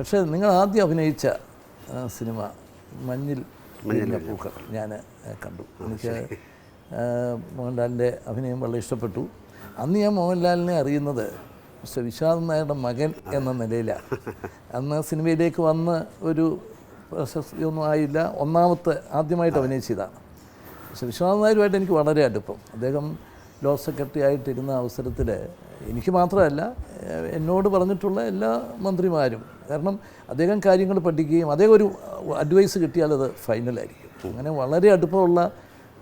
പക്ഷേ നിങ്ങൾ ആദ്യം അഭിനയിച്ച സിനിമ മഞ്ഞിൽ വിരിഞ്ഞ പൂക്കൾ ഞാൻ കണ്ടു. എനിക്ക് മോഹൻലാലിൻ്റെ അഭിനയം വളരെ ഇഷ്ടപ്പെട്ടു. അന്ന് ഞാൻ മോഹൻലാലിനെ അറിയുന്നത് മിസ്റ്റർ വിശ്വനാഥൻ നായരുടെ മകൻ എന്ന നിലയിലാണ്. അന്ന് സിനിമയിലേക്ക് വന്ന് ഒരു പ്രശസ്തിയൊന്നും ആയില്ല. ആദ്യമായിട്ട് അഭിനയിച്ചതാണ്. പക്ഷേ വിശ്വനാഥൻ നായരുമായിട്ട് എനിക്ക് വളരെ അടുപ്പം. അദ്ദേഹം ലോ സെക്രട്ടറി ആയിട്ടിരുന്ന അവസരത്തിൽ എനിക്ക് മാത്രമല്ല, എന്നോട് പറഞ്ഞിട്ടുള്ള എല്ലാ മന്ത്രിമാരും, കാരണം അദ്ദേഹം കാര്യങ്ങൾ പഠിക്കുകയും അദ്ദേഹം ഒരു അഡ്വൈസ് കിട്ടിയാൽ അത് ഫൈനലായിരിക്കും. അങ്ങനെ വളരെ അടുപ്പമുള്ള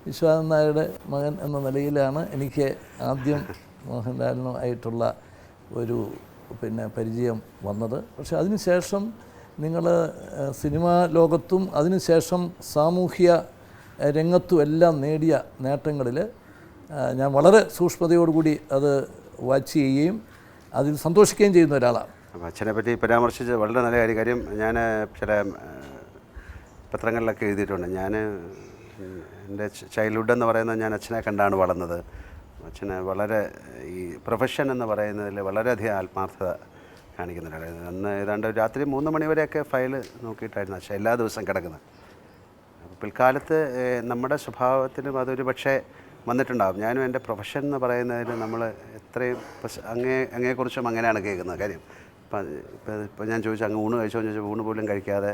വിശ്വനാഥൻ നായരുടെ മകൻ എന്ന നിലയിലാണ് എനിക്ക് ആദ്യം മോഹൻലാലിനുമായിട്ടുള്ള ഒരു പരിചയം വന്നത്. പക്ഷേ അതിനുശേഷം നിങ്ങൾ സിനിമാ ലോകത്തും അതിനുശേഷം സാമൂഹ്യ രംഗത്തും എല്ലാം നേടിയ നേട്ടങ്ങളിൽ ഞാൻ വളരെ സൂക്ഷ്മതയോടുകൂടി അത് വാച്ച് ചെയ്യുകയും അതിൽ സന്തോഷിക്കുകയും ചെയ്യുന്ന ഒരാളാണ്. അപ്പോൾ അച്ഛനെ പറ്റി പരാമർശിച്ച് വളരെ നല്ല കാര്യം. ഞാൻ ചില പത്രങ്ങളിലൊക്കെ എഴുതിയിട്ടുണ്ട്. ഞാൻ എൻ്റെ ചൈൽഡ്ഹുഡ് എന്ന് പറയുന്നത് ഞാൻ അച്ഛനെ കണ്ടാണ് വളർന്നത്. അച്ഛന് വളരെ ഈ പ്രൊഫഷൻ എന്ന് പറയുന്നതിൽ വളരെയധികം ആത്മാർത്ഥത കാണിക്കുന്ന ഒരാളായിരുന്നു. അന്ന് ഏതാണ്ട് രാത്രി 3 മണി വരെയൊക്കെ ഫയൽ നോക്കിയിട്ടായിരുന്നു അച്ഛൻ എല്ലാ ദിവസവും കിടക്കുന്നത്. പിൽക്കാലത്ത് നമ്മുടെ സ്വഭാവത്തിലും അതൊരു പക്ഷേ വന്നിട്ടുണ്ടാകും. ഞാനും എൻ്റെ പ്രൊഫഷൻ എന്ന് പറയുന്നതിൽ നമ്മൾ എത്രയും അങ്ങയെക്കുറിച്ചും അങ്ങനെയാണ് കേൾക്കുന്നത് കാര്യം. ഇപ്പോൾ ഞാൻ ചോദിച്ചു അങ്ങ് ഊണ് കഴിച്ചോ എന്ന് ചോദിച്ചാൽ ഊണ് പോലും കഴിക്കാതെ,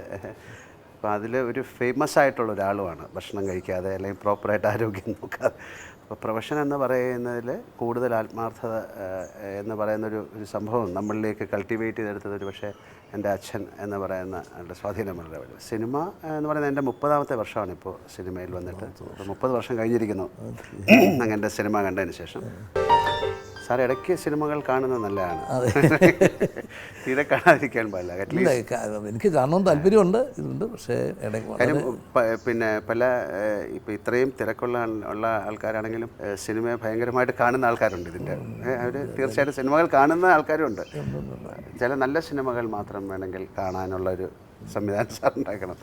അപ്പോൾ അതിൽ ഒരു ഫേമസ് ആയിട്ടുള്ള ഒരാളുമാണ് ഭക്ഷണം കഴിക്കാതെ അല്ലെങ്കിൽ പ്രോപ്പറായിട്ട് ആരോഗ്യം നോക്കാതെ. അപ്പോൾ പ്രൊഫഷൻ എന്ന് പറയുന്നതിൽ കൂടുതൽ ആത്മാർത്ഥത എന്ന് പറയുന്നൊരു സംഭവം നമ്മളിലേക്ക് കൾട്ടിവേറ്റ് ചെയ്തെടുത്തത് ഒരു പക്ഷേ എൻ്റെ അച്ഛൻ എന്ന് പറയുന്ന ആളുടെ സ്വാധീനം വളരെ വലുത്. സിനിമ എന്ന് പറയുന്നത് എൻ്റെ 30ാമത്തെ വർഷമാണ് ഇപ്പോൾ സിനിമയിൽ വന്നിട്ട്. 30 വർഷം കഴിഞ്ഞിരിക്കുന്നു അങ്ങനെ സിനിമ കണ്ടതിന് ശേഷം. സാർ ഇടയ്ക്ക് സിനിമകൾ കാണുന്നത് നല്ലതാണ്. തീരെ കാണാതിരിക്കാൻ പാടില്ല. എനിക്ക് കാണാൻ താല്പര്യമുണ്ട്, ഇതുണ്ട്. പക്ഷേ കാര്യം പിന്നെ ഇപ്പോൾ ഇത്രയും തിരക്കുള്ള ആൾക്കാരാണെങ്കിലും സിനിമയെ ഭയങ്കരമായിട്ട് കാണുന്ന ആൾക്കാരുണ്ട്. ഇതിൻ്റെ അവർ തീർച്ചയായിട്ടും സിനിമകൾ കാണുന്ന ആൾക്കാരുണ്ട്. ചില നല്ല സിനിമകൾ മാത്രം വേണമെങ്കിൽ കാണാനുള്ളൊരു സംവിധാനം സാർ ഉണ്ടാക്കണം.